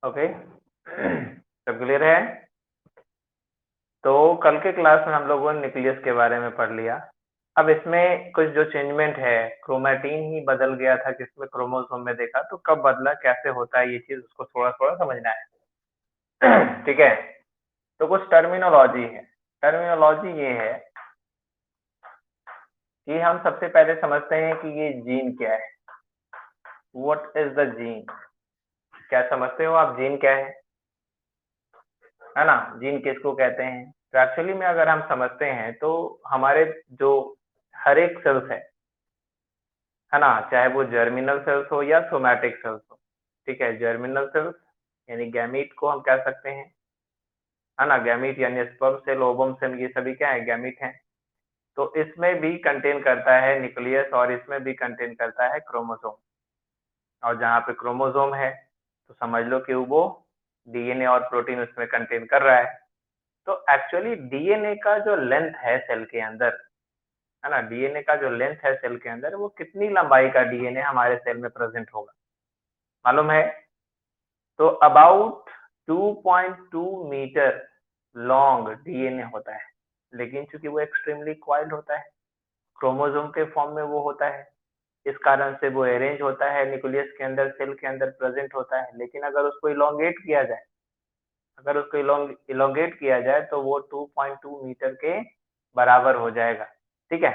Okay. सब clear है? तो कल के क्लास में हम लोगों ने न्यूक्लियस के बारे में पढ़ लिया। अब इसमें कुछ जो चेंजमेंट है, क्रोमैटिन ही बदल गया था किसमें, क्रोमोसोम में देखा, तो कब बदला, कैसे होता है ये चीज, उसको थोड़ा थोड़ा समझना है। ठीक है। तो कुछ टर्मिनोलॉजी है। टर्मिनोलॉजी ये है कि हम सबसे पहले समझते हैं कि ये जीन क्या है। What is the gene? क्या समझते हो आप जीन क्या है ना? जीन किसको कहते हैं? तो एक्चुअली में अगर हम समझते हैं तो हमारे जो हर एक सेल्स है ना, चाहे वो जर्मिनल सेल्स हो या सोमैटिक सेल्स हो। ठीक है, जर्मिनल सेल्स यानी गैमीट को हम कह सकते हैं, है ना। गैमीट यानी स्पर्म सेल, ओवम सेल, ये सभी क्या है, गैमीट हैं। तो इसमें भी कंटेन करता है न्यूक्लियस और इसमें भी कंटेन करता है क्रोमोसोम। और जहाँ पे क्रोमोसोम है तो समझ लो कि वो डीएनए और प्रोटीन उसमें कंटेन कर रहा है। तो एक्चुअली डीएनए का जो लेंथ है सेल के अंदर, है ना, डीएनए का जो लेंथ है सेल के अंदर, वो कितनी लंबाई का डीएनए हमारे सेल में प्रेजेंट होगा, मालूम है? तो अबाउट 2.2 मीटर लॉन्ग डीएनए होता है। लेकिन चूंकि वो एक्सट्रीमली क्वाइल्ड होता है, क्रोमोसोम के फॉर्म में वो होता है, इस कारण से वो अरेंज होता है न्यूक्लियस के अंदर, सेल के अंदर प्रेजेंट होता है। लेकिन अगर उसको इलोंगेट किया जाए, अगर उसको इलोंगेट किया जाए तो वो 2.2 मीटर के बराबर हो जाएगा। ठीक है।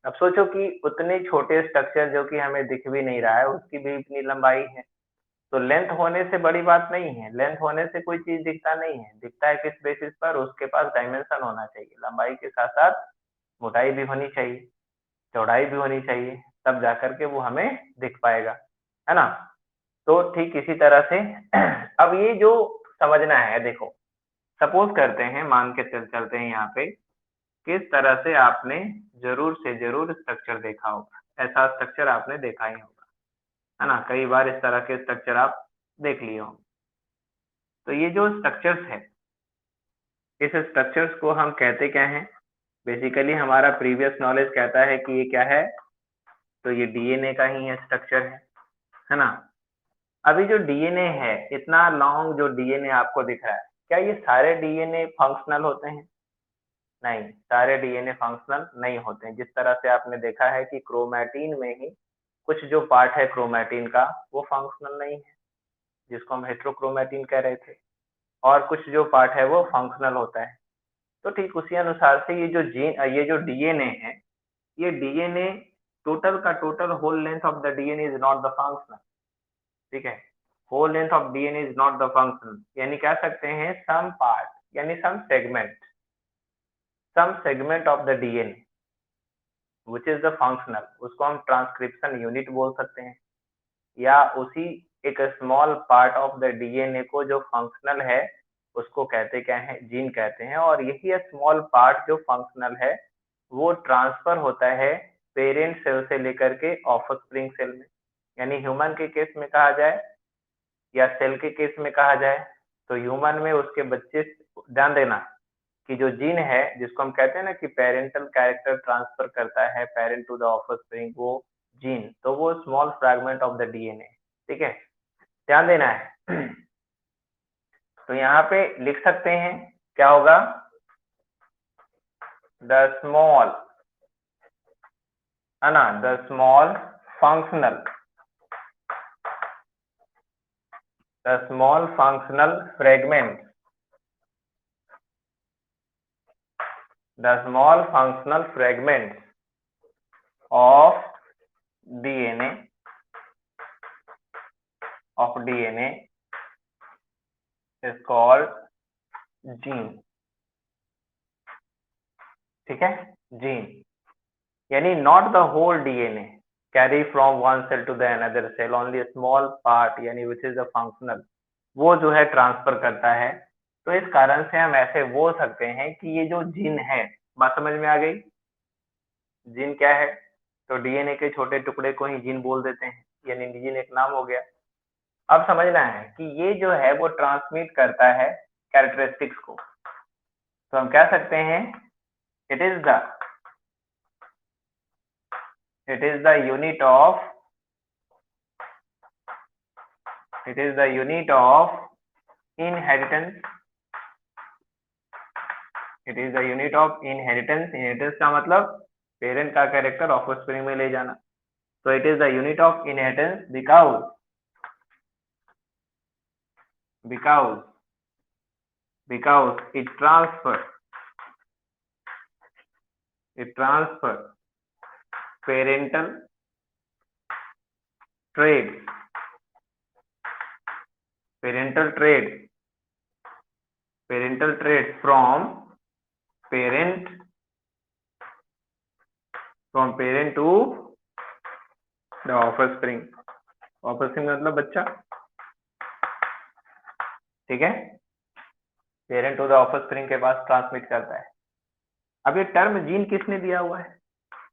अब सोचो कि उतने छोटे स्ट्रक्चर जो कि हमें दिख भी नहीं रहा है, उसकी भी इतनी लंबाई है। तो लेंथ होने से बड़ी बात नहीं है, लेंथ होने से कोई चीज दिखता नहीं है, दिखता है किस बेसिस पर, उसके पास डायमेंशन होना चाहिए। लंबाई के साथ साथ मोटाई भी होनी चाहिए, चौड़ाई भी होनी चाहिए, तब जाकर के वो हमें दिख पाएगा, है ना। तो ठीक इसी तरह से अब ये जो समझना है, देखो, सपोज करते हैं, मान के चलते हैं यहाँ पे, किस तरह से आपने जरूर से जरूर स्ट्रक्चर देखा होगा, ऐसा स्ट्रक्चर आपने देखा ही होगा, है ना। कई बार इस तरह के स्ट्रक्चर आप देख लिए होंगे। तो ये जो स्ट्रक्चर्स है, इस स्ट्रक्चर्स को हम कहते क्या हैं? बेसिकली हमारा प्रीवियस नॉलेज कहता है कि ये क्या है, तो ये डीएनए का ही है स्ट्रक्चर है ना। अभी जो डीएनए है, इतना लॉन्ग जो डीएनए आपको दिख रहा है, क्या ये सारे डीएनए फंक्शनल होते हैं? नहीं, सारे डीएनए फंक्शनल नहीं होते हैं। जिस तरह से आपने देखा है कि क्रोमैटिन में ही कुछ जो पार्ट है क्रोमैटिन का, वो फंक्शनल नहीं है, जिसको हम हेट्रोक्रोमैटिन कह रहे थे, और कुछ जो पार्ट है वो फंक्शनल होता है। तो ठीक उसी अनुसार से ये जो डीएनए है, ये डीएनए टोटल का total whole length of the DNA is not the functional. ठीक है, whole length of DNA is not the functional, यानी कह सकते हैं सम पार्ट, यानी some segment of the DNA which is the functional, उसको हम ट्रांसक्रिप्शन यूनिट बोल सकते हैं। या उसी एक small part of the DNA को जो फंक्शनल है, उसको कहते क्या है, जीन कहते हैं। और यही स्मॉल पार्ट जो फंक्शनल है, वो ट्रांसफर होता है पेरेंट सेल से लेकर के ऑफस्प्रिंग सेल में। यानी ह्यूमन के केस में कहा जाए या सेल के केस में कहा जाए, तो ह्यूमन में उसके बच्चे, ध्यान देना कि जो जीन है, जिसको हम कहते हैं ना कि पेरेंटल कैरेक्टर ट्रांसफर करता है पेरेंट टू द ऑफस्प्रिंग, वो जीन, तो वो small fragment of the DNA. ठीक है, ध्यान देना है। तो यहाँ पे लिख सकते हैं, क्या होगा, द स्मॉल, है ना, the small functional, the small functional fragment, the small functional fragment of DNA is called gene। ठीक है, जीन यानी not the whole DNA carry from one cell to the another cell, only small part, यानी which is the functional, वो जो है transfer करता है। तो इस कारण से हम ऐसे बोल सकते हैं कि ये जो जीन है, बात समझ में आ गई? जीन क्या है? तो डीएनए के छोटे टुकड़े को ही जीन बोल देते हैं, यानी जीन एक नाम हो गया। अब समझना है कि ये जो है वो ट्रांसमिट करता है कैरेक्टरिस्टिक्स को। तो हम कह सकते हैं it is the unit of it is the unit of inheritance, it is the unit of inheritance. Inheritance का मतलब पेरेंट का कैरेक्टर ऑफस्प्रिंग में ले जाना। तो it is the unit of inheritance because it transfer parental traits from parent to the offspring। offspring मतलब बच्चा, ठीक है। पेरेंट टू द ऑफस्प्रिंग के पास ट्रांसमिट करता है। अब ये टर्म जीन किसने दिया हुआ है?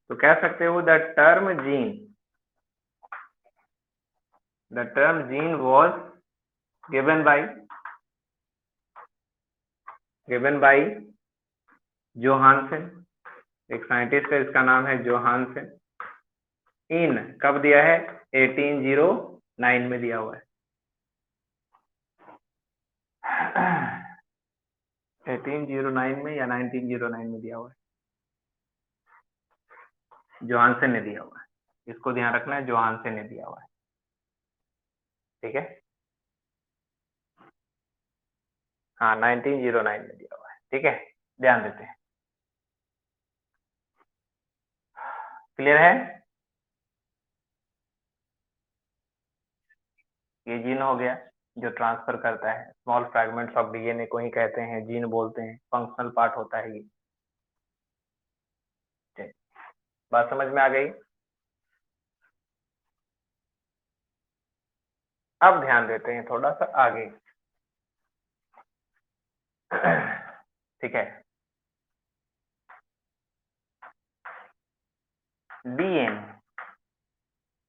तो कह सकते हो the term gene was given by Johansson. एक साइंटिस्ट है, इसका नाम है जोहानसन। इन कब दिया है? 1809 में दिया हुआ है। 1809 में या 1909 में दिया हुआ है, जोहानसन ने दिया हुआ है। इसको ध्यान रखना है, जोहानसन ने दिया हुआ है, ठीक है। हाँ, 1909 में दिया हुआ है, ठीक है। ध्यान देते हैं, क्लियर है। ये जीन हो गया जो ट्रांसफर करता है स्मॉल फ्रैगमेंट्स ऑफ डीएनए को ही कहते हैं जीन बोलते हैं, फंक्शनल पार्ट होता है ये। बात समझ में आ गई? अब ध्यान देते हैं थोड़ा सा आगे, ठीक है। डीएनए,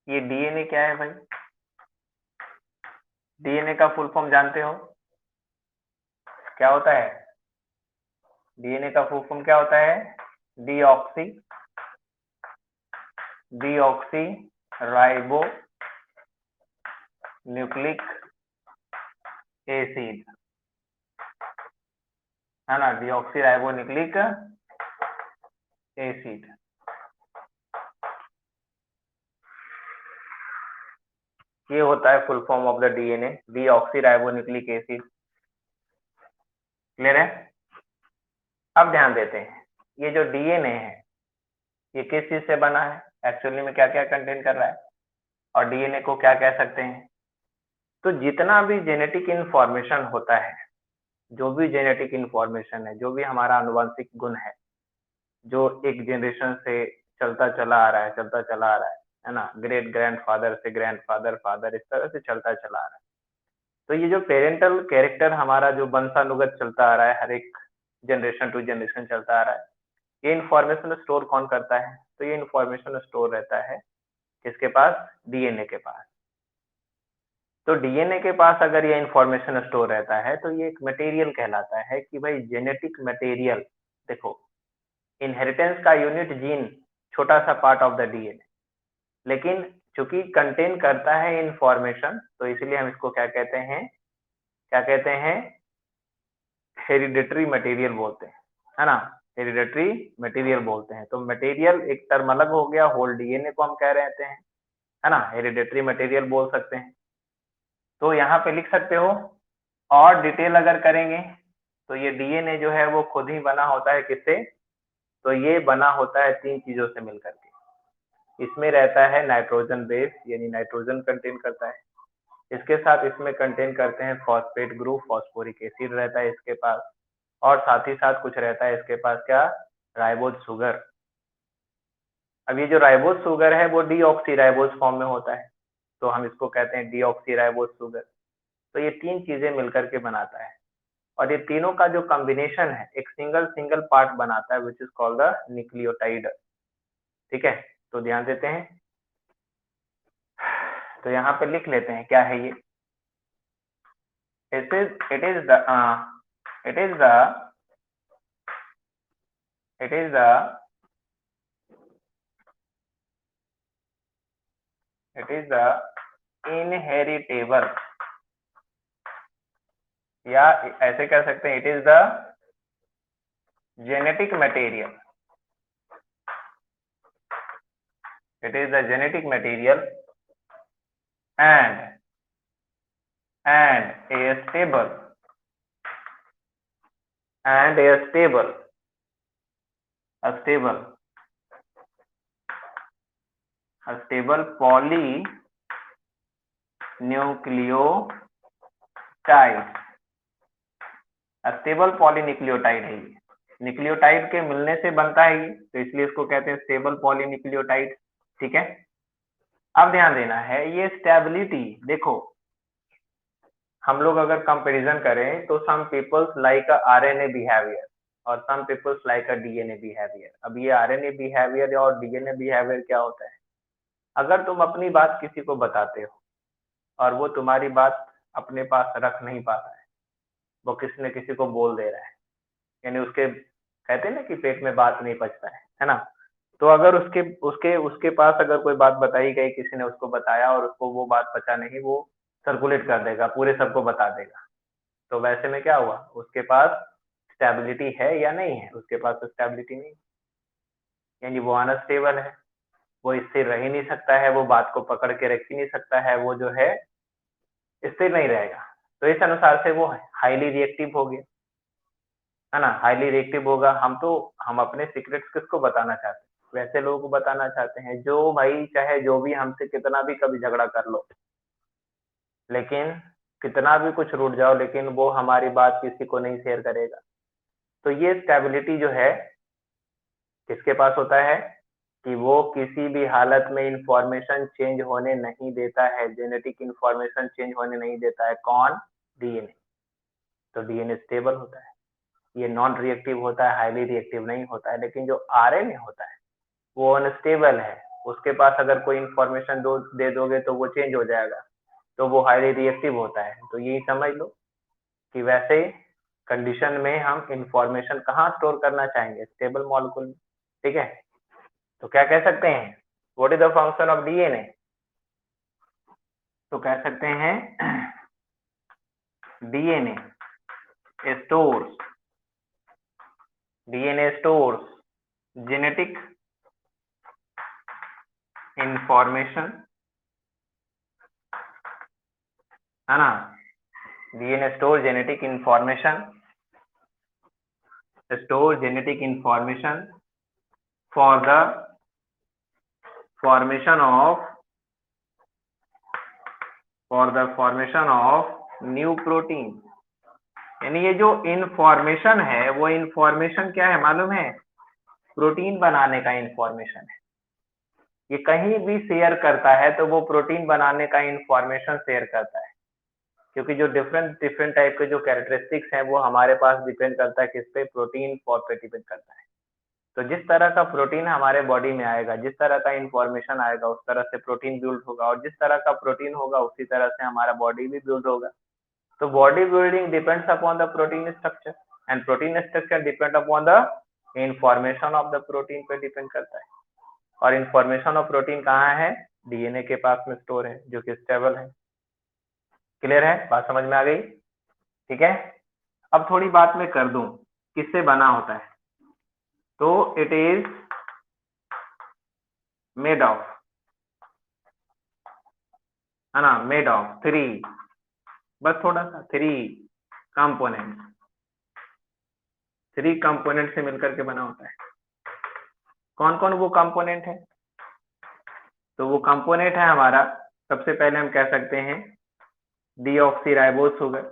ये डीएनए क्या है भाई? डीएनए का फुल फॉर्म जानते हो क्या होता है? डीएनए का फुल फॉर्म क्या होता है? डीऑक्सी राइबो न्यूक्लिक एसिड, है ना, डीऑक्सी राइबो न्यूक्लिक एसिड। ये होता है full form of the DNA, deoxy ribo nucleic acid. Clear है? अब ध्यान देते हैं, ये जो डीएनए है ये किस चीज से बना है, एक्चुअली में क्या क्या कंटेन कर रहा है, और डीएनए को क्या कह सकते हैं। तो जितना भी जेनेटिक इंफॉर्मेशन होता है, जो भी जेनेटिक इंफॉर्मेशन है, जो भी हमारा आनुवंशिक गुण जो एक जनरेशन से चलता चला आ रहा है ना, ग्रेट ग्रैंडफादर से ग्रैंडफादर फादर, इस तरह से चलता चला आ रहा है। तो ये जो पेरेंटल कैरेक्टर हमारा जो वंशानुगत चलता आ रहा है, हर एक जनरेशन टू जनरेशन चलता आ रहा है, ये इंफॉर्मेशन स्टोर कौन करता है? तो ये इंफॉर्मेशन स्टोर रहता है किसके पास? डीएनए के पास। तो डीएनए के पास अगर ये इंफॉर्मेशन स्टोर रहता है तो ये एक मटेरियल कहलाता है कि भाई जेनेटिक मटेरियल। देखो, इनहेरिटेंस का यूनिट जीन छोटा सा पार्ट ऑफ द डीएनए, लेकिन चूंकि कंटेन करता है इंफॉर्मेशन, तो इसलिए हम इसको क्या कहते हैं? हेरिडेटरी मटेरियल बोलते हैं, है ना, हेरिडेटरी मटेरियल बोलते हैं। तो मटेरियल एक टर्म अलग हो गया, होल डीएनए को हम कह रहे हैं, है ना, हेरिडेटरी मटेरियल बोल सकते हैं। तो यहाँ पे लिख सकते हो, और डिटेल अगर करेंगे तो ये डीएनए जो है वो खुद ही बना होता है किससे? तो ये बना होता है तीन चीजों से मिलकर के। इसमें रहता है नाइट्रोजन बेस, यानी नाइट्रोजन कंटेन करता है। इसके साथ इसमें कंटेन करते हैं फॉस्फेट ग्रुप, फॉस्फोरिक एसिड रहता है इसके पास, और साथ ही साथ कुछ रहता है इसके पास क्या? Ribose sugar. अब ये जो राइबोज शुगर है वो डीऑक्सी राइबोज फॉर्म में होता है, तो हम इसको कहते हैं डीऑक्सी राइबोज शुगर। तो ये तीन चीजें मिलकर के बनाता है, और ये तीनों का जो कॉम्बिनेशन है एक सिंगल पार्ट बनाता है, which is called the nucleotide. ठीक है, तो ध्यान देते हैं। तो यहाँ पे लिख लेते हैं क्या है ये। it is it is the it is the it is the it is the inheritable या ऐसे कह सकते हैं, it is the genetic material, it is the genetic material and a stable and a stable a stable a stable polynucleotide, stable polynucleotide है ये, nucleotide के मिलने से बनता है ये, तो इसलिए इसको कहते हैं स्टेबल पॉलीन्यूक्लियोटाइड। ठीक है, अब ध्यान देना है ये स्टेबिलिटी, देखो हम लोग अगर कंपैरिजन करें तो some peoples like a RNA behaviour और some peoples like a DNA behaviour. अब ये आरएनए बिहेवियर और डीएनए बिहेवियर क्या होता है, अगर तुम अपनी बात किसी को बताते हो और वो तुम्हारी बात अपने पास रख नहीं पाता है, वो किसी न किसी को बोल दे रहा है, यानी उसके कहते हैं ना कि पेट में बात नहीं पचता है ना, तो अगर उसके उसके उसके पास अगर कोई बात बताई गई, किसी ने उसको बताया और उसको वो बात पचा नहीं, वो सर्कुलेट कर देगा, पूरे सबको बता देगा, तो वैसे में क्या हुआ, उसके पास स्टेबिलिटी है या नहीं है, उसके पास तो स्टेबिलिटी नहीं, यानी वो अनस्टेबल है, वो स्थिर रह ही नहीं सकता है, वो बात को पकड़ के रख ही नहीं सकता है, वो जो है स्थिर नहीं रहेगा। तो इस अनुसार से वो हाईली रिएक्टिव हो गया, है ना, हाईली रिएक्टिव होगा। हम अपने सीक्रेट्स किसको बताना चाहते हैं, वैसे लोगों को बताना चाहते हैं जो भाई चाहे जो भी हमसे कितना भी कभी झगड़ा कर लो, लेकिन कितना भी कुछ रूठ जाओ, लेकिन वो हमारी बात किसी को नहीं शेयर करेगा। तो ये स्टेबिलिटी जो है किसके पास होता है कि वो किसी भी हालत में इंफॉर्मेशन चेंज होने नहीं देता है, जेनेटिक इंफॉर्मेशन चेंज होने नहीं देता है। कौन? डीएनए। तो डीएनए स्टेबल होता है, ये नॉन रिएक्टिव होता है, हाईली रिएक्टिव नहीं होता है। लेकिन जो आरएनए होता है वो अनस्टेबल है, उसके पास अगर कोई इंफॉर्मेशन दे दोगे तो वो चेंज हो जाएगा, तो वो हाईली रिएक्टिव होता है। तो यही समझ लो कि वैसे कंडीशन में हम इंफॉर्मेशन कहाँ स्टोर करना चाहेंगे, स्टेबल मॉलिक्यूल में। ठीक है, तो क्या कह सकते हैं, what is the function of DNA, तो कह सकते हैं DNA stores DNA stores genetic information, है ना, DNA store genetic information for the formation of new protein. यानी ये जो इंफॉर्मेशन है वो इंफॉर्मेशन क्या है मालूम है, प्रोटीन बनाने का इंफॉर्मेशन है। ये कहीं भी शेयर करता है तो वो प्रोटीन बनाने का इंफॉर्मेशन शेयर करता है, क्योंकि जो डिफरेंट डिफरेंट टाइप के जो कैरेक्टरिस्टिक्स हैं वो हमारे पास डिपेंड करता है किस पे, प्रोटीन फॉर पे डिपेंड करता है। तो जिस तरह का प्रोटीन हमारे बॉडी में आएगा, जिस तरह का इंफॉर्मेशन आएगा, उस तरह से प्रोटीन बिल्ड होगा, और जिस तरह का प्रोटीन होगा उसी तरह से हमारा बॉडी भी बिल्ड होगा। तो body building depends upon the protein structure and protein structure depend upon the information of the protein पे डिपेंड करता है। और इंफॉर्मेशन ऑफ प्रोटीन कहाँ है, डीएनए के पास में स्टोर है, जो कि स्टेबल है। क्लियर है, बात समझ में आ गई? ठीक है, अब थोड़ी बात मैं कर दूं किससे बना होता है, तो इट इज मेड ऑफ, है ना, मेड ऑफ थ्री, बस थोड़ा सा, कंपोनेंट थ्री कंपोनेंट से मिलकर के बना होता है। कौन कौन वो कंपोनेंट है, तो वो कंपोनेंट है हमारा, सबसे पहले हम कह सकते हैं deoxy ribose sugar,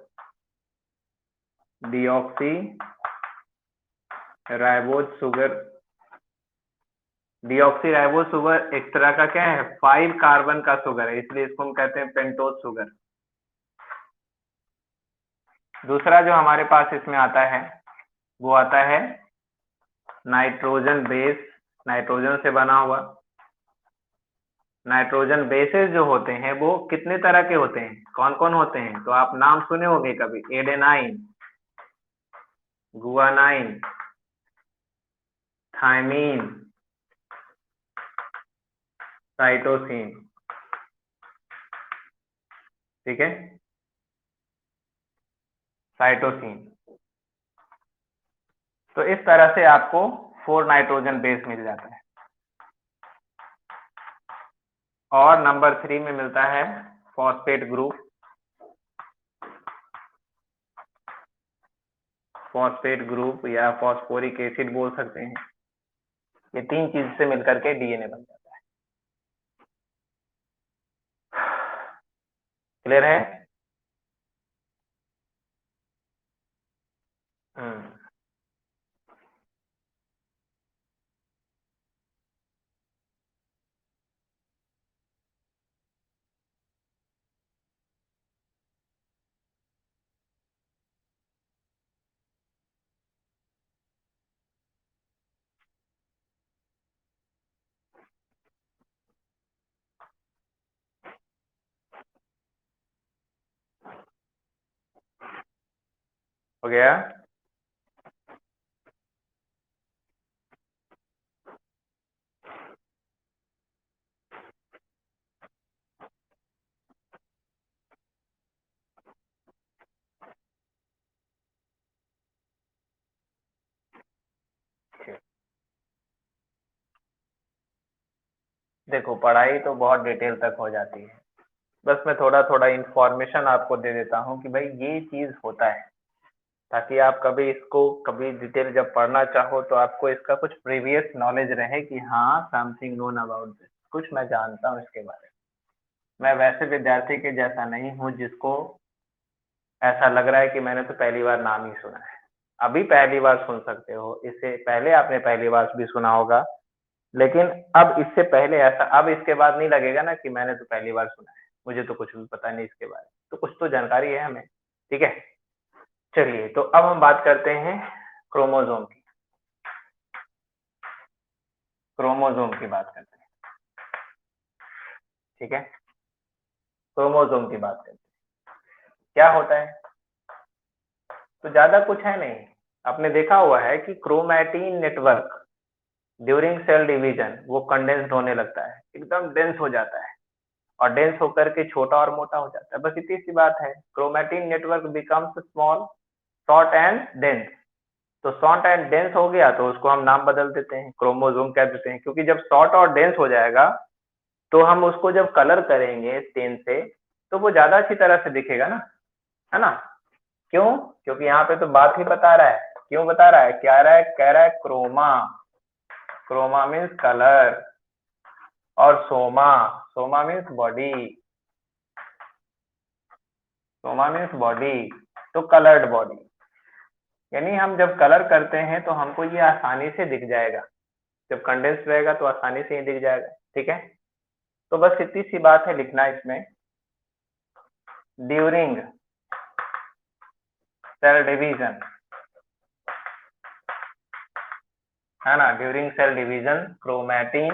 deoxy ribose sugar. Deoxy ribose sugar एक तरह का क्या है, 5 कार्बन का शुगर है, इसलिए इसको हम कहते हैं पेंटोज शुगर। दूसरा जो हमारे पास इसमें आता है वो आता है नाइट्रोजन बेस, नाइट्रोजन से बना हुआ। नाइट्रोजन बेसेस जो होते हैं वो कितने तरह के होते हैं, कौन कौन होते हैं, तो आप नाम सुने होंगे कभी, एडेनाइन, गुआनाइन, थायमीन, साइटोसिन। ठीक है, साइटोसिन। तो इस तरह से आपको 4 नाइट्रोजन बेस मिल जाता है। और नंबर 3 में मिलता है फॉस्फेट ग्रुप। फॉस्फेट ग्रुप या फॉस्फोरिक एसिड बोल सकते हैं। ये 3 चीज से मिलकर के डीएनए बन जाता है। क्लियर है? हम्म। हो गया? देखो, पढ़ाई तो बहुत डिटेल तक हो जाती है। बस मैं थोड़ा थोड़ा इंफॉर्मेशन आपको दे देता हूँ कि भाई ये चीज होता है, ताकि आप कभी इसको कभी डिटेल जब पढ़ना चाहो तो आपको इसका कुछ प्रीवियस नॉलेज रहे कि हाँ, समथिंग नोन अबाउट दिस, कुछ मैं जानता हूँ इसके बारे में। मैं वैसे विद्यार्थी के जैसा नहीं हूँ जिसको ऐसा लग रहा है कि मैंने तो पहली बार नाम ही सुना है। अभी पहली बार सुन सकते हो, इससे पहले आपने पहली बार भी सुना होगा, लेकिन अब इससे पहले ऐसा, अब इसके बाद नहीं लगेगा ना कि मैंने तो पहली बार सुना है, मुझे तो कुछ भी पता नहीं इसके बारे में। तो कुछ तो जानकारी है हमें। ठीक है, चलिए तो अब हम बात करते हैं क्रोमोसोम की। क्रोमोसोम की बात करते हैं। ठीक है, क्रोमोसोम की बात करते हैं। क्या होता है? तो ज्यादा कुछ है नहीं। आपने देखा हुआ है कि chromatin network during cell division वो कंडेंस्ड होने लगता है, एकदम डेंस हो जाता है, और डेंस होकर के छोटा और मोटा हो जाता है। बस इतनी सी बात है। Chromatin network becomes small, short and dense. तो शॉर्ट एंड डेंस हो गया तो उसको हम नाम बदल देते हैं, क्रोमोसोम कह देते हैं। क्योंकि जब शॉर्ट और डेंस हो जाएगा तो हम उसको जब कलर करेंगे पेन से तो वो ज्यादा अच्छी तरह से दिखेगा ना, है ना? क्यों? क्योंकि यहाँ पे तो बात ही बता रहा है। क्यों बता रहा है? क्या रहा है? कह रहा है क्रोमा। क्रोमा मीन्स कलर, और Soma, Soma means body, Soma means body, तो कलर्ड बॉडी। यानी हम जब कलर करते हैं तो हमको ये आसानी से दिख जाएगा, जब कंडेंस रहेगा तो आसानी से ही दिख जाएगा। ठीक है, तो बस इतनी सी बात है लिखना इसमें, ड्यूरिंग सेल डिवीजन, है ना? ड्यूरिंग सेल डिवीजन क्रोमैटिन,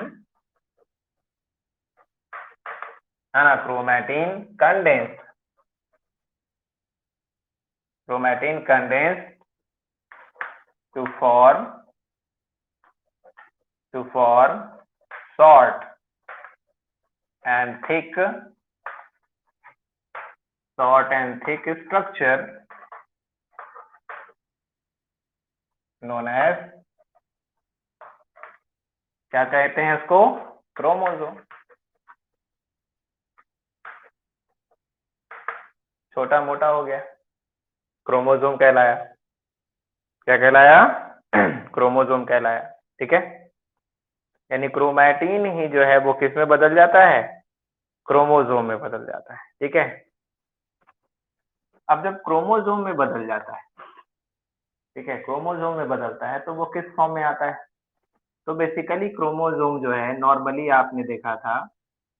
है ना, chromatin condense, chromatin condense to form, to form short and thick, short and thick structure known as, क्या कहते हैं इसको? क्रोमोसोम। छोटा मोटा हो गया, क्रोमोसोम कहलाया। क्या कहलाया? क्रोमोसोम कहलाया। ठीक है, यानी क्रोमैटिन ही जो है वो किस में बदल जाता है? क्रोमोसोम में बदल जाता है। ठीक है, अब जब क्रोमोसोम में बदल जाता है, ठीक है, क्रोमोसोम में बदलता है तो वो किस फॉर्म में आता है? तो बेसिकली क्रोमोसोम जो है नॉर्मली आपने देखा था,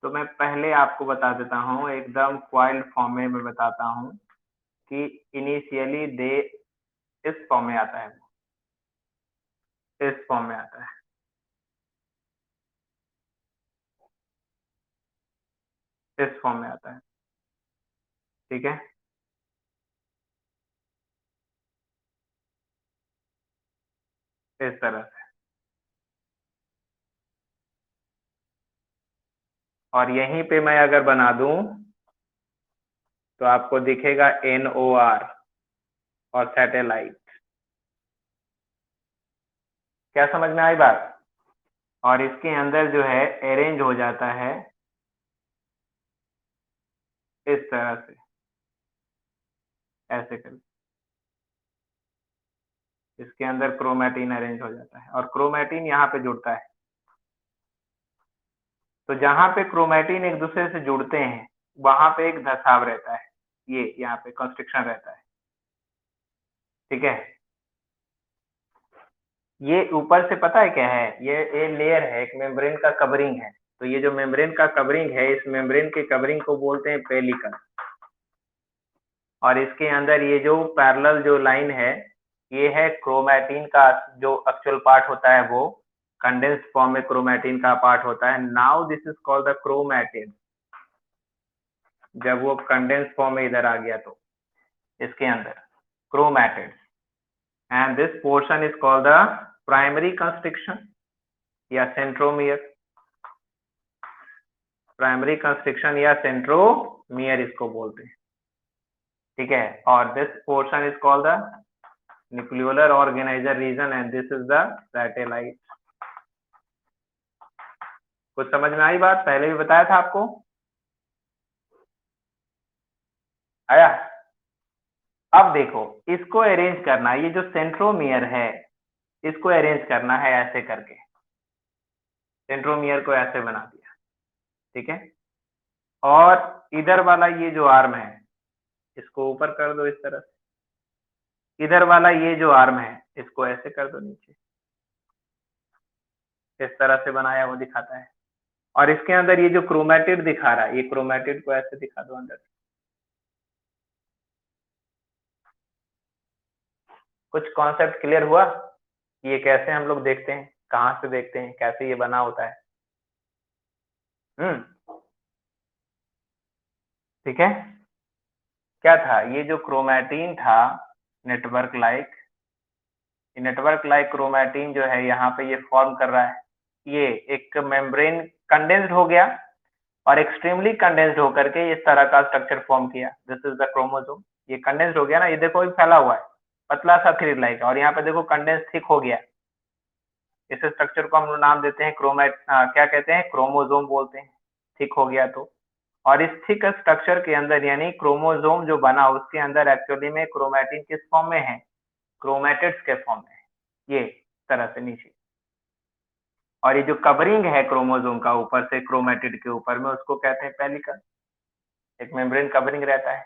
तो मैं पहले आपको बता देता हूँ, एकदम कॉइल्ड फॉर्म में मैं बताता हूँ कि इनिशियली दे इस फॉर्म में आता है, इस फॉर्म में आता है, इस फॉर्म में आता है। ठीक है, इस तरह से। और यहीं पे मैं अगर बना दूं तो आपको दिखेगा NOR, और सैटेलाइट। क्या समझ में आई बात? और इसके अंदर जो है अरेंज हो जाता है इस तरह से, ऐसे करके इसके अंदर क्रोमैटिन अरेंज हो जाता है और क्रोमैटिन यहाँ पे जुड़ता है। तो जहां पे क्रोमैटिन एक दूसरे से जुड़ते हैं वहां पे एक धसाव रहता है, ये यहाँ पे कंस्ट्रिक्शन रहता है। ठीक है, ये ऊपर से पता है क्या है, ये लेयर है, एक मेम्ब्रेन का कवरिंग है। तो ये जो मेम्ब्रेन का कवरिंग है, इस मेम्ब्रेन के कवरिंग को बोलते हैं पेलिकल। और इसके अंदर ये जो पैरेलल जो लाइन है, ये है क्रोमैटिन का जो एक्चुअल पार्ट होता है, वो कंडेंस्ड फॉर्म में क्रोमैटिन का पार्ट होता है। Now this is called the chromatid. जब वो कंडेंस्ड फॉर्म में इधर आ गया तो इसके अंदर chromatid, and this portion is called the primary constriction या सेंट्रोमियर। प्राइमरी कंस्ट्रिक्शन या सेंट्रोमियर इसको बोलते हैं। ठीक है, और this portion is called the nucleolar organiser region and this is the satellite. कुछ समझ में आई बात? पहले भी बताया था आपको, आया? अब देखो, इसको अरेंज करना, ये जो सेंट्रोमियर है इसको अरेंज करना है ऐसे करके। सेंट्रोमियर को ऐसे बना दिया, ठीक है। और इधर वाला ये जो आर्म है इसको ऊपर कर दो इस तरह से। इधर वाला ये जो आर्म है इसको ऐसे कर दो नीचे, इस तरह से बनाया वो दिखाता है। और इसके अंदर ये जो क्रोमैटिड दिखा रहा है, ये क्रोमैटिड को ऐसे दिखा दो अंदर। कुछ कॉन्सेप्ट क्लियर हुआ? ये कैसे हम लोग देखते हैं, कहाँ से देखते हैं, कैसे ये बना होता है? ठीक है। क्या था ये जो क्रोमैटिन था, network like, network like chromatin जो है यहाँ पे ये फॉर्म कर रहा है। ये एक मेम्ब्रेन कंडेंस्ड हो गया और एक्सट्रीमली कंडेंस्ड होकर के इस तरह का स्ट्रक्चर फॉर्म किया। This is the chromosome. ये कंडेंस्ड हो गया ना, ये देखो ये फैला हुआ है, पतला सा थ्रेड लाइक, और यहाँ पे देखो कंडेंस थिक हो गया। इस स्ट्रक्चर को हम लोग नाम देते हैं क्या कहते हैं, क्रोमोसोम बोलते हैं। थिक हो गया तो, और इस थिक स्ट्रक्चर के अंदर यानी क्रोमोसोम जो बना उसके अंदर एक्चुअली में क्रोमैटिन किस फॉर्म में है, क्रोमैटिड्स के फॉर्म में है, ये तरह से नीचे। और ये जो कवरिंग है क्रोमोसोम का ऊपर से क्रोमैटिड के ऊपर में, उसको कहते हैं पेलिकल। एक मेम्ब्रेन कवरिंग रहता है।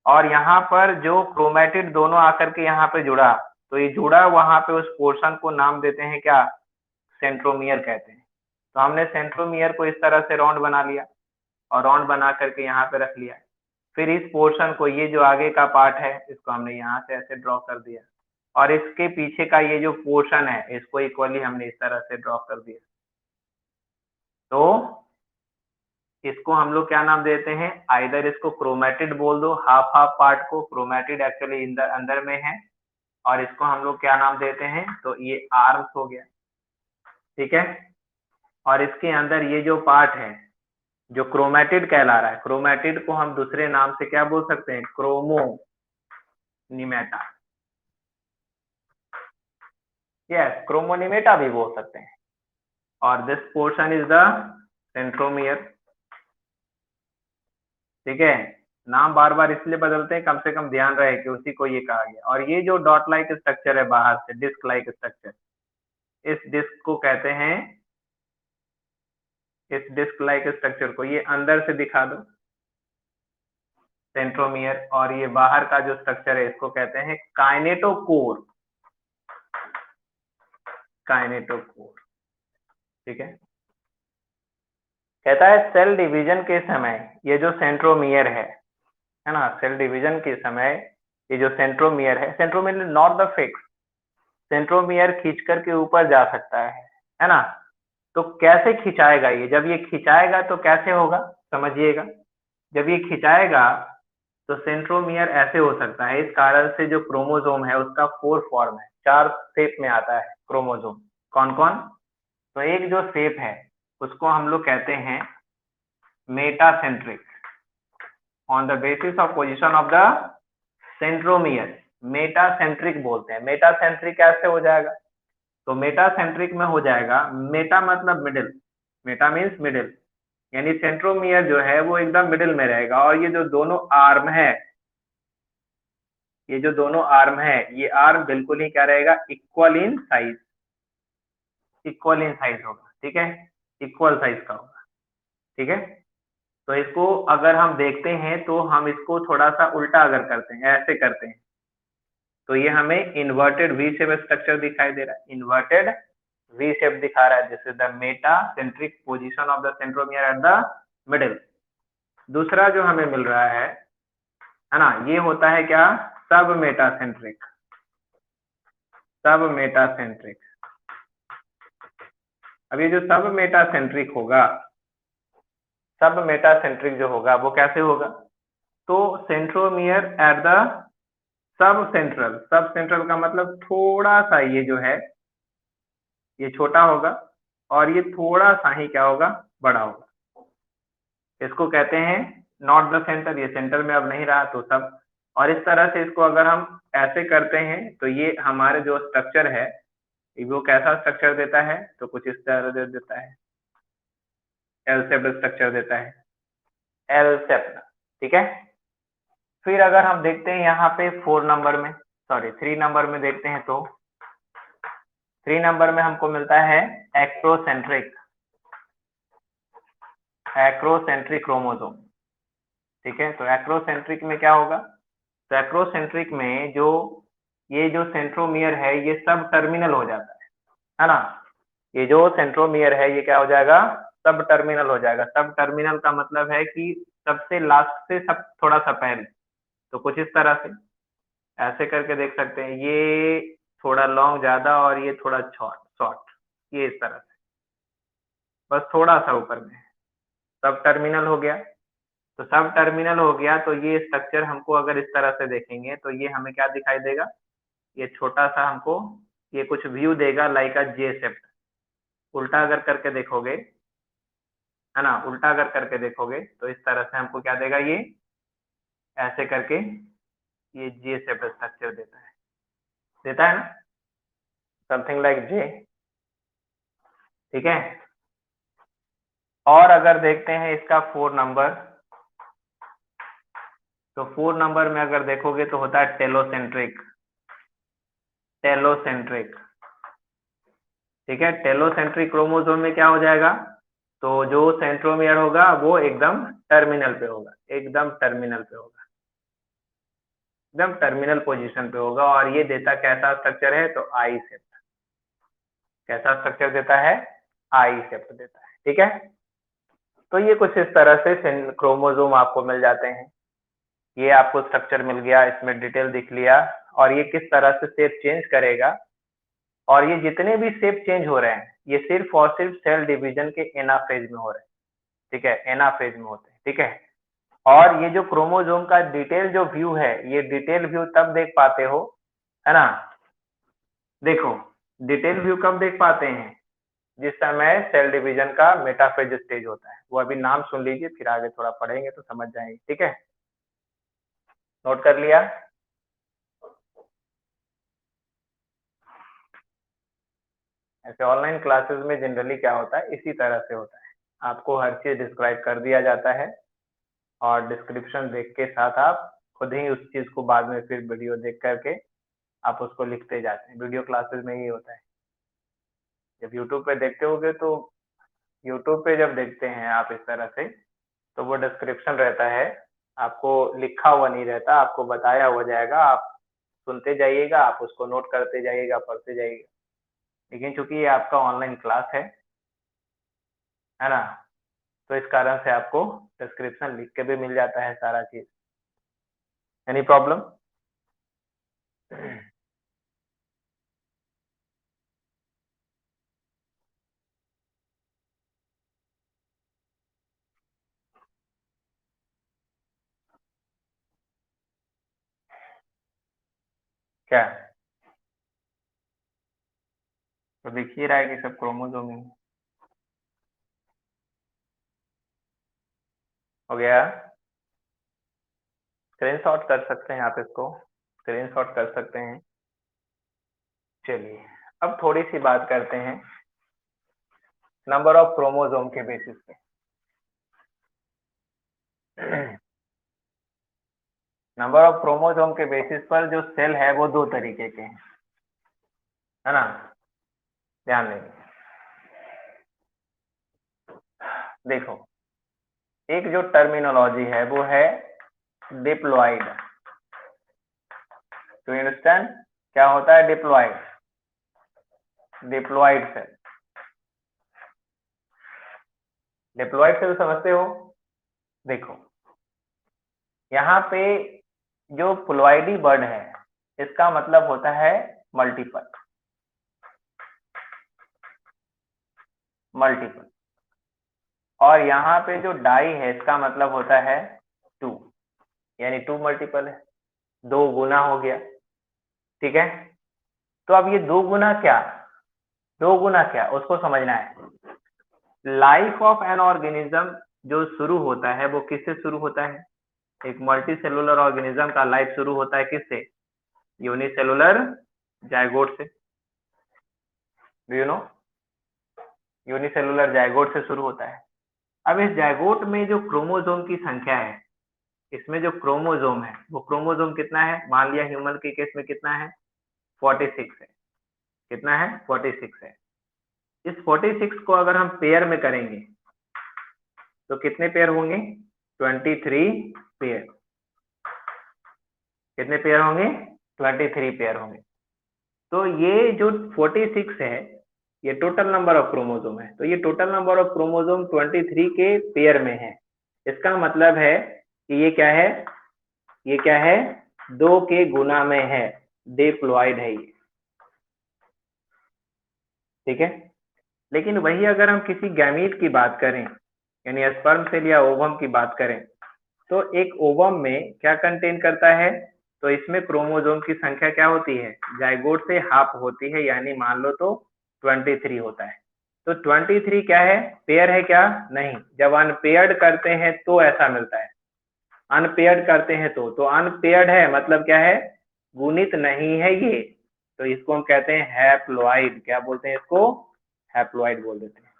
और यहाँ पर जो क्रोमैटिड दोनों आकर के यहाँ पे जुड़ा, तो ये जुड़ा वहां पे उस पोर्शन को नाम देते हैं क्या, सेंट्रोमियर कहते हैं। तो हमने सेंट्रोमियर को इस तरह से राउंड बना लिया और राउंड बना करके यहाँ पे रख लिया। फिर इस पोर्शन को, ये जो आगे का पार्ट है, इसको हमने यहाँ से ऐसे ड्रॉ कर दिया, और इसके पीछे का ये जो पोर्शन है इसको इक्वली हमने इस तरह से ड्रॉ कर दिया। तो इसको हम लोग क्या नाम देते हैं, आइदर इसको क्रोमैटिड बोल दो, हाफ हाफ पार्ट को क्रोमैटिड एक्चुअली अंदर में है, और इसको हम लोग क्या नाम देते हैं, तो ये आर्म्स हो गया। ठीक है, और इसके अंदर ये जो पार्ट है जो क्रोमैटिड कहला रहा है, क्रोमैटिड को हम दूसरे नाम से क्या बोल सकते हैं, क्रोमोनिमेटा। यस, क्रोमोनिमेटा भी बोल सकते हैं। और this portion is the centromere. ठीक है, नाम बार बार इसलिए बदलते हैं, कम से कम ध्यान रहे कि उसी को ये कहा गया। और ये जो डॉट लाइक स्ट्रक्चर है बाहर से, डिस्क लाइक स्ट्रक्चर, इस डिस्क को कहते हैं, इस डिस्क लाइक स्ट्रक्चर को ये अंदर से दिखा दो, सेंट्रोमियर। और ये बाहर का जो स्ट्रक्चर है इसको कहते हैं काइनेटोकोर। काइनेटोकोर, ठीक है। कहता है सेल डिवीजन के समय ये जो सेंट्रोमियर है ना, सेल डिवीजन के समय ये जो सेंट्रोमियर है, centromere not the fix, centromere खींच करके ऊपर जा सकता है ना। तो कैसे खिंचाएगा ये, जब ये खिंचाएगा तो कैसे होगा, समझिएगा। जब ये खिंचाएगा तो सेंट्रोमियर ऐसे हो सकता है, इस कारण से जो क्रोमोसोम है उसका 4 फॉर्म है, 4 शेप में आता है क्रोमोसोम। कौन कौन? तो एक जो शेप है उसको हम लोग कहते हैं metacentric, on the basis of position of the centromere. Metacentric बोलते हैं। मेटासेंट्रिक कैसे हो जाएगा? तो मेटासेंट्रिक में हो जाएगा, मेटा मतलब मिडिल, मेटा मीन्स मिडिल, यानी सेंट्रोमियर जो है वो एकदम मिडिल में रहेगा। और ये जो दोनों आर्म है, ये जो दोनों आर्म है, ये आर्म बिल्कुल ही क्या रहेगा, equal in size, equal in size होगा, ठीक है, इक्वल साइज का होगा, ठीक है। तो इसको अगर हम देखते हैं तो हम इसको थोड़ा सा उल्टा अगर करते हैं, ऐसे करते हैं, तो ये हमें इन्वर्टेड वी शेप स्ट्रक्चर दिखाई दे रहा है, इन्वर्टेड वी शेप दिखा रहा है। This is the Meta centric position of the centromere at the middle. दूसरा जो हमें मिल रहा है ना, ये होता है क्या, सब मेटासेंट्रिक, सब मेटासेंट्रिक। अब ये जो सब मेटासेंट्रिक होगा, सब मेटासेंट्रिक जो होगा वो कैसे होगा, तो centromere at the sub central, सब सेंट्रल का मतलब थोड़ा सा ये जो है ये छोटा होगा और ये थोड़ा सा ही क्या होगा, बड़ा होगा। इसको कहते हैं नॉट द सेंटर, ये सेंटर में अब नहीं रहा तो सब। और इस तरह से इसको अगर हम ऐसे करते हैं तो ये हमारे जो स्ट्रक्चर है वो कैसा स्ट्रक्चर देता है, तो कुछ इस तरह दे देता है, एल शेप्ड स्ट्रक्चर देता है, एल शेप्ड, ठीक है। फिर अगर हम देखते हैं यहाँ पे 4 नंबर में, सॉरी 3 नंबर में देखते हैं, तो 3 नंबर में हमको मिलता है एक्रोसेंट्रिक, एक्रोसेंट्रिक क्रोमोसोम, ठीक है। तो एक्रोसेंट्रिक में क्या होगा, तो एक्रोसेंट्रिक में जो ये जो सेंट्रोमियर है ये सब टर्मिनल हो जाता है ना, ये जो सेंट्रोमियर है ये क्या हो जाएगा, सब टर्मिनल हो जाएगा। सब टर्मिनल का मतलब है कि सबसे लास्ट से सब थोड़ा सा पहले, तो कुछ इस तरह से ऐसे करके देख सकते हैं, ये थोड़ा लॉन्ग ज्यादा और ये थोड़ा शॉर्ट शॉर्ट, ये इस तरह से, बस थोड़ा सा ऊपर में सब टर्मिनल हो गया। तो सब टर्मिनल हो गया तो ये स्ट्रक्चर हमको अगर इस तरह से देखेंगे तो ये हमें क्या दिखाई देगा, ये छोटा सा हमको ये कुछ व्यू देगा लाइक अ जे शेप। उल्टा अगर करके देखोगे, है ना, उल्टा अगर करके देखोगे तो इस तरह से हमको क्या देगा, ये ऐसे करके ये जे शेप स्ट्रक्चर देता है ना, समथिंग लाइक जे, ठीक है। और अगर देखते हैं इसका 4 नंबर, तो 4 नंबर में अगर देखोगे तो होता है टेलोसेंट्रिक, टेलोसेंट्रिक, ठीक है। टेलोसेंट्रिक क्रोमोसोम में क्या हो जाएगा, तो जो सेंट्रोमियर होगा वो एकदम टर्मिनल पे होगा, एकदम टर्मिनल पे होगा, एकदम टर्मिनल पोजीशन पे होगा। और ये देता कैसा स्ट्रक्चर है, तो आई शेप, कैसा स्ट्रक्चर देता है, आई शेप देता है, ठीक है। तो ये कुछ इस तरह से क्रोमोसोम आपको मिल जाते हैं। ये आपको स्ट्रक्चर मिल गया, इसमें डिटेल दिख लिया, और ये किस तरह से शेप चेंज करेगा। और ये जितने भी शेप चेंज हो रहे हैं ये सिर्फ और सिर्फ सेल डिवीजन के एनाफेज में हो रहे हैं, ठीक है, एनाफेज में होते हैं, ठीक है। और ये जो क्रोमोसोम का डिटेल जो व्यू है, ये डिटेल व्यू तब देख पाते हो, है ना, देखो डिटेल व्यू कब देख पाते हैं, जिस समय सेल डिवीजन का मेटाफेज स्टेज होता है। वो अभी नाम सुन लीजिए, फिर आगे थोड़ा पढ़ेंगे तो समझ जाएंगे, ठीक है। नोट कर लिया। ऐसे ऑनलाइन क्लासेस में जनरली क्या होता है, इसी तरह से होता है, आपको हर चीज डिस्क्राइब कर दिया जाता है और डिस्क्रिप्शन देख के साथ आप खुद ही उस चीज को बाद में फिर वीडियो देख करके आप उसको लिखते जाते हैं। वीडियो क्लासेस में ये होता है। जब यूट्यूब पे देखते होगे तो यूट्यूब पे जब देखते हैं आप इस तरह से, तो वो डिस्क्रिप्शन रहता है, आपको लिखा हुआ नहीं रहता, आपको बताया हुआ जाएगा, आप सुनते जाइएगा, आप उसको नोट करते जाइएगा, पढ़ते जाइएगा। लेकिन चूंकि ये आपका ऑनलाइन क्लास है ना, तो इस कारण से आपको डिस्क्रिप्शन लिख के भी मिल जाता है सारा चीज। Any problem? क्या? तो दिख ही रहा है कि सब क्रोमोसोम ही हो गया। स्क्रीनशॉट कर सकते हैं आप इसको। स्क्रीनशॉट कर सकते हैं। चलिए अब थोड़ी सी बात करते हैं नंबर ऑफ क्रोमोसोम के बेसिस पे। नंबर ऑफ क्रोमोसोम के बेसिस पर जो सेल है वो दो तरीके के हैं, है ना, ध्यान देंगे। देखो, एक जो टर्मिनोलॉजी है वो है डिप्लॉइड। टू अंडरस्टैंड क्या होता है diploid? Diploid cell, diploid cell समझते हो? देखो यहाँ पे जो प्लॉइडी वर्ड है इसका मतलब होता है मल्टीपल, मल्टीपल। और यहाँ पे जो डाई है इसका मतलब होता है टू, यानी टू मल्टीपल है, दो गुना हो गया। ठीक है, तो अब ये दो गुना क्या, दो गुना क्या उसको समझना है। लाइफ ऑफ एन ऑर्गेनिज्म जो शुरू होता है वो किससे शुरू होता है? एक मल्टी सेलुलर ऑर्गेनिज्म का लाइफ शुरू होता है किससे? यूनिसेलुलर जायगोट से। Do you know? Unicellular zygote से शुरू होता है। अब इस जायगोट में जो क्रोमोसोम की संख्या है, इसमें जो क्रोमोसोम है वो क्रोमोसोम कितना है? मान लिया ह्यूमन के केस में कितना है? 46 है। कितना है? 46 है। इस 46 को अगर हम पेयर में करेंगे तो कितने पेयर होंगे? 23 पेयर। कितने पेयर होंगे? 23 पेयर होंगे। तो ये जो 46 है ये टोटल नंबर ऑफ क्रोमोसोम है। तो ये टोटल नंबर ऑफ क्रोमोसोम 23 के पेयर में है। इसका मतलब है कि ये क्या है? ये क्या है? दो के गुना में है, डिप्लॉइड है ये। ठीक है, लेकिन वही अगर हम किसी गैमीट की बात करें, यानी स्पर्म सेल या ओवम की बात करें, तो एक ओवम में क्या कंटेन करता है? तो इसमें क्रोमोसोम की संख्या क्या होती है? जाइगोट से हाफ होती है, यानी मान लो तो 23 होता है। तो 23 क्या है? पेयर है क्या? नहीं। जब अनपेयर्ड करते हैं तो ऐसा मिलता है, अनपेयर्ड करते हैं तो अनपेयर्ड है मतलब क्या है? गुणित नहीं है ये। तो इसको हम कहते हैं हैप्लॉइड। क्या बोलते हैं इसको? हैप्लॉइड बोल देते हैं,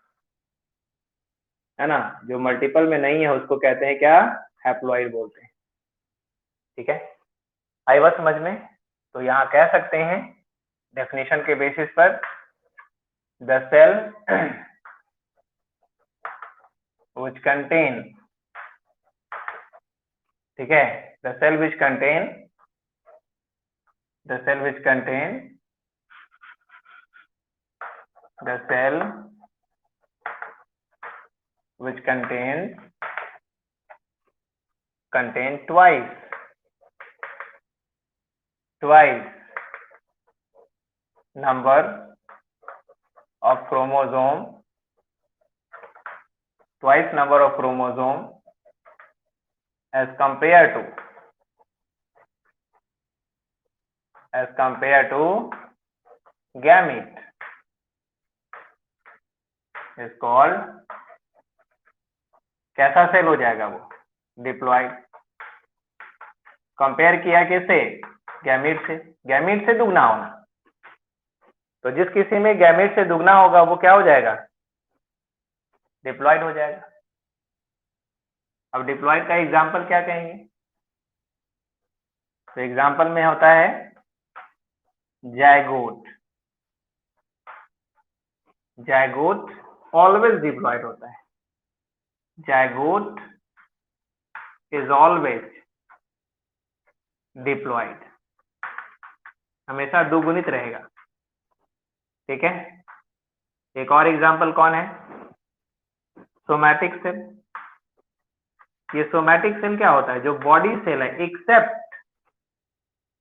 है ना। जो मल्टीपल में नहीं है उसको कहते हैं क्या? हैप्लॉइड बोलते हैं। ठीक है, आई बात समझ में? तो यहाँ कह सकते हैं डेफिनेशन के बेसिस पर, द सेल which contain, ठीक है, the cell which contain, the cell which contain, the cell which contain twice number of chromosome, twice number of chromosome as compared to gamete is called, कैसा cell हो जाएगा वो? Diploid. Compare किया किससे? Gamete से। Gamete से दुगना होना, तो जिस किसी में गैमीट से दुगना होगा वो क्या हो जाएगा? डिप्लॉइड हो जाएगा। अब डिप्लॉइड का एग्जांपल क्या कहेंगे? तो एग्जांपल में होता है जायगोट। जायगोट ऑलवेज डिप्लॉइड होता है। जायगोट इज ऑलवेज डिप्लॉइड, हमेशा दुगुनित रहेगा। ठीक है, एक और एग्जांपल कौन है? Somatic cell. ये सोमैटिक सेल क्या होता है? जो बॉडी सेल है एक्सेप्ट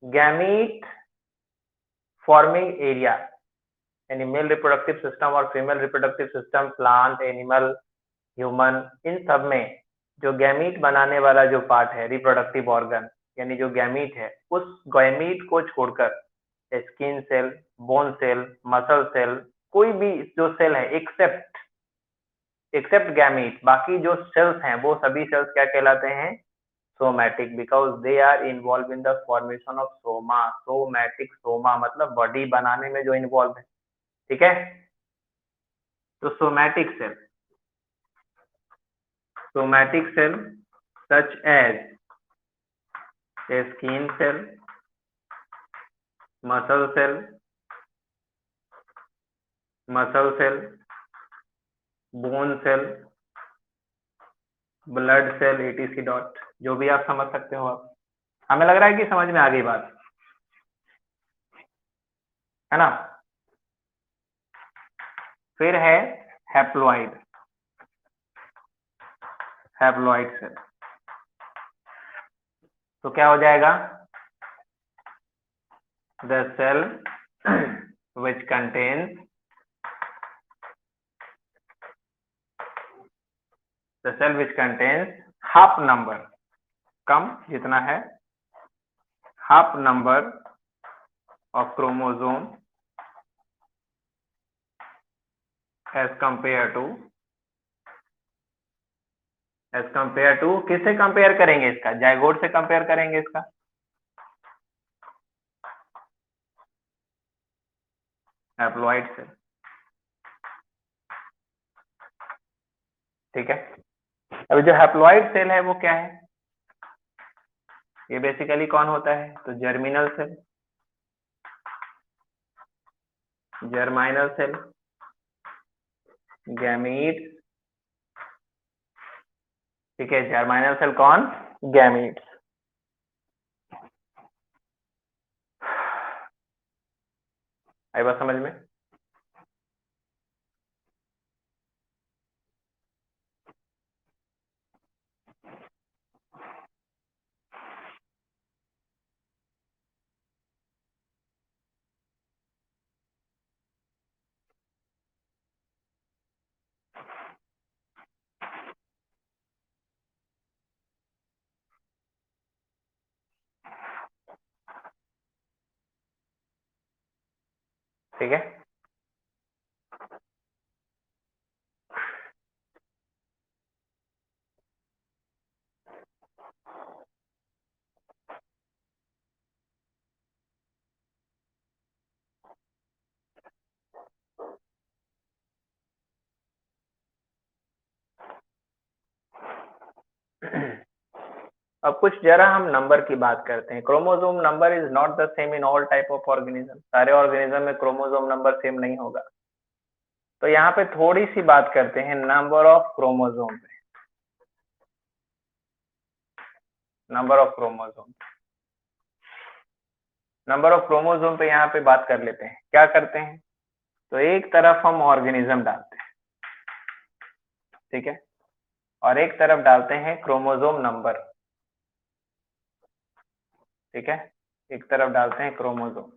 गैमीट फॉर्मिंग एरिया, यानी मेल रिप्रोडक्टिव सिस्टम और female reproductive system, plant, animal, human, इन सब में जो गैमीट बनाने वाला जो पार्ट है, रिप्रोडक्टिव ऑर्गन, यानी जो गैमीट है, उस गैमीट को छोड़कर skin cell, bone cell, muscle cell, कोई भी जो सेल है एक्सेप्ट गैमीट, बाकी जो सेल्स हैं वो सभी सेल्स क्या कहलाते हैं? Somatic because they are involve in the formation of soma. Somatic, soma मतलब बॉडी बनाने में जो इन्वॉल्व है, ठीक है। तो somatic cell such as a skin cell, muscle cell, bone cell, blood cell, etc dot, जो भी आप समझ सकते हो आप। हमें लग रहा है कि समझ में आ गई बात, है ना। फिर है हैप्लॉइड सेल। तो क्या हो जाएगा, the cell which contains half number, कम जितना है, half number of chromosome as compare to किससे कंपेयर करेंगे इसका, जाइगोट से कंपेयर करेंगे इसका, हैप्लॉइड से, ठीक है। अभी जो हैप्लॉइड सेल है वो क्या है, ये बेसिकली कौन होता है, तो जर्मिनल सेल, गैमीट, ठीक है। जर्मिनल सेल कौन, गैमीट। आई बात समझ में। ठीक है, अब कुछ जरा हम नंबर की बात करते हैं। Chromosome number is not the same in all type of organism. सारे ऑर्गेनिज्म में क्रोमोसोम नंबर सेम नहीं होगा। तो यहाँ पे थोड़ी सी बात करते हैं नंबर ऑफ क्रोमोसोम पे, नंबर ऑफ क्रोमोसोम पे यहाँ पे बात कर लेते हैं। क्या करते हैं, तो एक तरफ हम ऑर्गेनिज्म डालते हैं, ठीक है, और एक तरफ डालते हैं क्रोमोसोम नंबर, ठीक है, एक तरफ डालते हैं क्रोमोसोम,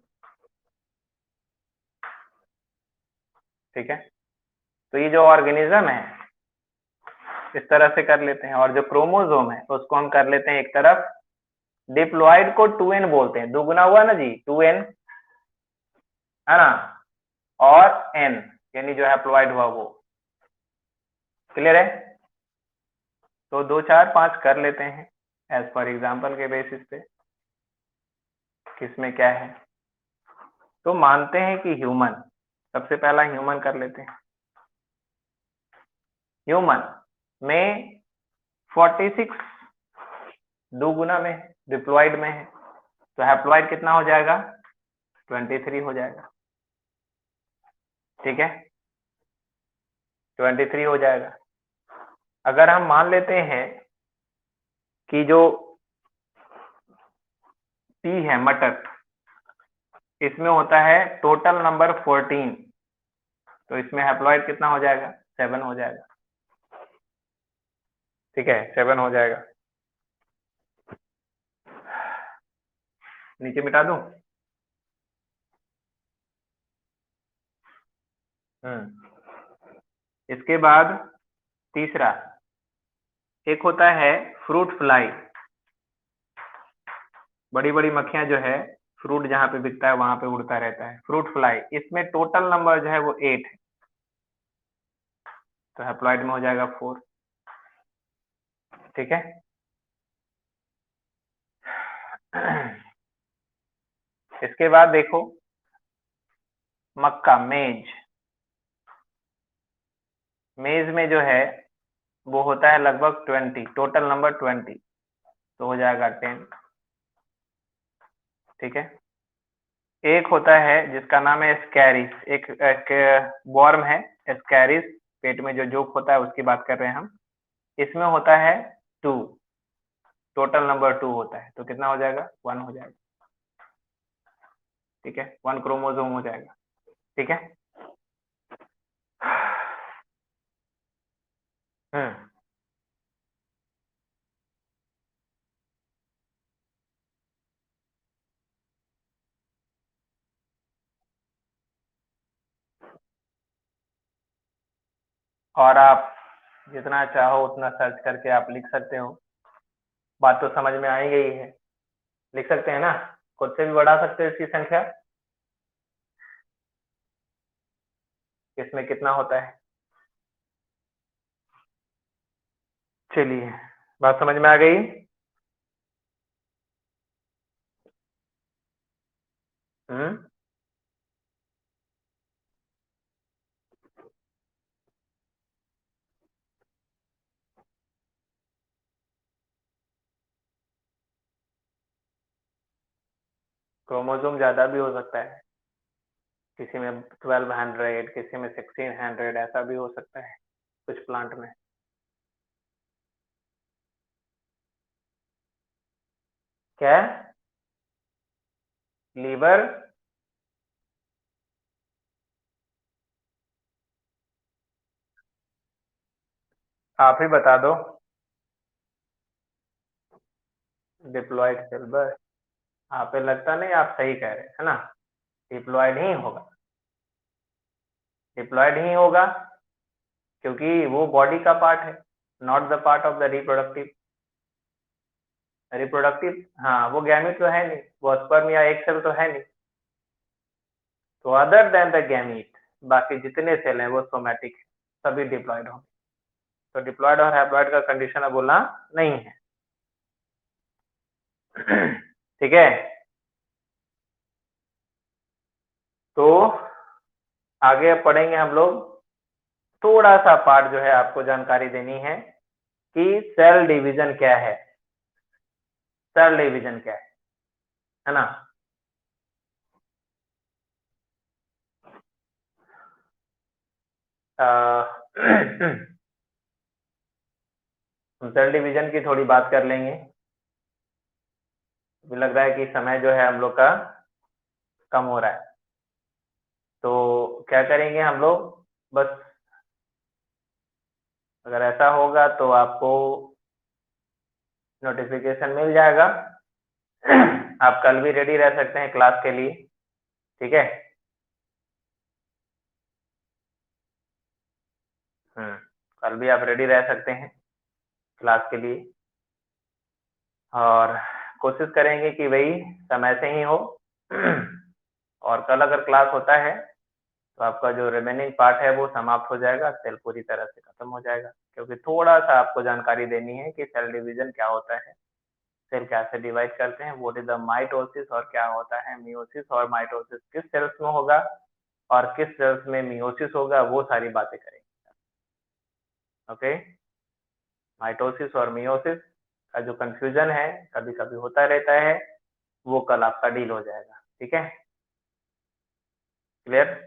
ठीक है। तो ये जो ऑर्गेनिज्म है इस तरह से कर लेते हैं, और जो क्रोमोसोम है उसको हम कर लेते हैं एक तरफ। डिप्लॉइड को 2n बोलते हैं, दुगुना हुआ ना जी, 2n, है ना, और n यानी जो हैप्लॉइड हुआ वो, क्लियर है। तो 2 4 5 कर लेते हैं एज पर एग्जाम्पल के बेसिस पे, किसमें क्या है। तो मानते हैं कि ह्यूमन, सबसे पहला ह्यूमन कर लेते हैं। ह्यूमन में 46 दुगुना में डिप्लॉइड में है, तो हैप्लॉइड कितना हो जाएगा, 23 हो जाएगा, ठीक है, 23 हो जाएगा। अगर हम मान लेते हैं कि जो पी है मटर, इसमें होता है टोटल नंबर 14, तो इसमें हैप्लॉइड कितना हो जाएगा, 7 हो जाएगा, ठीक है, 7 हो जाएगा। नीचे मिटा दूं, इसके बाद तीसरा एक होता है फ्रूट फ्लाई। बड़ी बड़ी मक्खियां जो है फ्रूट जहां पे बिकता है वहां पे उड़ता रहता है, फ्रूट फ्लाई। इसमें टोटल नंबर जो है वो 8 है, तो हैप्लॉइड में हो जाएगा 4, ठीक है। इसके बाद देखो मक्का, मेज। मेज में जो है वो होता है लगभग 20, टोटल नंबर 20, तो हो जाएगा 10। ठीक है। एक होता है जिसका नाम है स्कैरिस, एक वर्म है स्कैरिस, पेट में जो जोक होता है उसकी बात कर रहे हैं हम। इसमें होता है 2, टोटल नंबर 2 होता है, तो कितना हो जाएगा? 1 हो जाएगा। ठीक है, 1 क्रोमोसोम हो जाएगा। ठीक है। हम्म। और आप जितना चाहो उतना सर्च करके आप लिख सकते हो, बात तो समझ में आई गई है। लिख सकते हैं ना, खुद से भी बढ़ा सकते हो इसकी संख्या, इसमें कितना होता है। चलिए, बात समझ में आ गई। हम्म। क्रोमोसोम ज्यादा भी हो सकता है, किसी में 1200, किसी में 1600, ऐसा भी हो सकता है कुछ प्लांट में। क्या? लीवर? आप ही बता दो। डिप्लॉयड सेल, बस। आप पे लगता नहीं, आप सही कह रहे हैं, है ना? डिप्लॉयड ही होगा, डिप्लॉयड ही होगा, क्योंकि वो बॉडी का पार्ट है, not the part of the reproductive. Reproductive, हाँ, वो गैमीट तो है नहीं, वो स्पर्म या एग सेल तो है नहीं। तो अदर देन द गैमीट, बाकी जितने सेल हैं वो सोमैटिक है, सभी डिप्लॉयड होंगे। तो डिप्लॉयड और हैप्लॉयड का कंडीशन अब बोलना नहीं है। ठीक है। तो आगे अब पढ़ेंगे हम लोग, थोड़ा सा पार्ट जो है आपको जानकारी देनी है कि सेल डिवीजन क्या है। सेल डिवीजन क्या है ना? सेल डिवीजन की थोड़ी बात कर लेंगे। मुझे लग रहा है कि समय जो है हम लोग का कम हो रहा है, तो क्या करेंगे हम लोग, बस अगर ऐसा होगा तो आपको नोटिफिकेशन मिल जाएगा। आप कल भी रेडी रह सकते हैं क्लास के लिए। ठीक है। हम्म। कल भी आप रेडी रह सकते हैं क्लास के लिए, और कोशिश करेंगे कि वही समय से ही हो। और कल अगर क्लास होता है तो आपका जो रिमेनिंग पार्ट है वो समाप्त हो जाएगा, सेल पूरी तरह से खत्म हो जाएगा, क्योंकि थोड़ा सा आपको जानकारी देनी है कि सेल डिवीजन क्या होता है, सेल कैसे डिवाइड करते हैं, व्हाट इज द माइटोसिस, और क्या होता है मियोसिस, और माइटोसिस किस सेल्स में होगा और किस सेल्स में मियोसिस होगा, वो सारी बातें करेंगे। ओके। माइटोसिस और मियोसिस का जो कंफ्यूजन है कभी कभी होता रहता है, वो कल आपका डील हो जाएगा। ठीक है, क्लियर?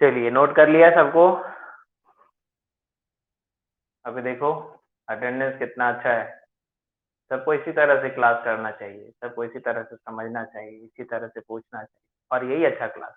चलिए, नोट कर लिया सबको? अभी देखो अटेंडेंस कितना अच्छा है। सबको इसी तरह से क्लास करना चाहिए, सबको इसी तरह से समझना चाहिए, इसी तरह से पूछना चाहिए, और यही अच्छा क्लास।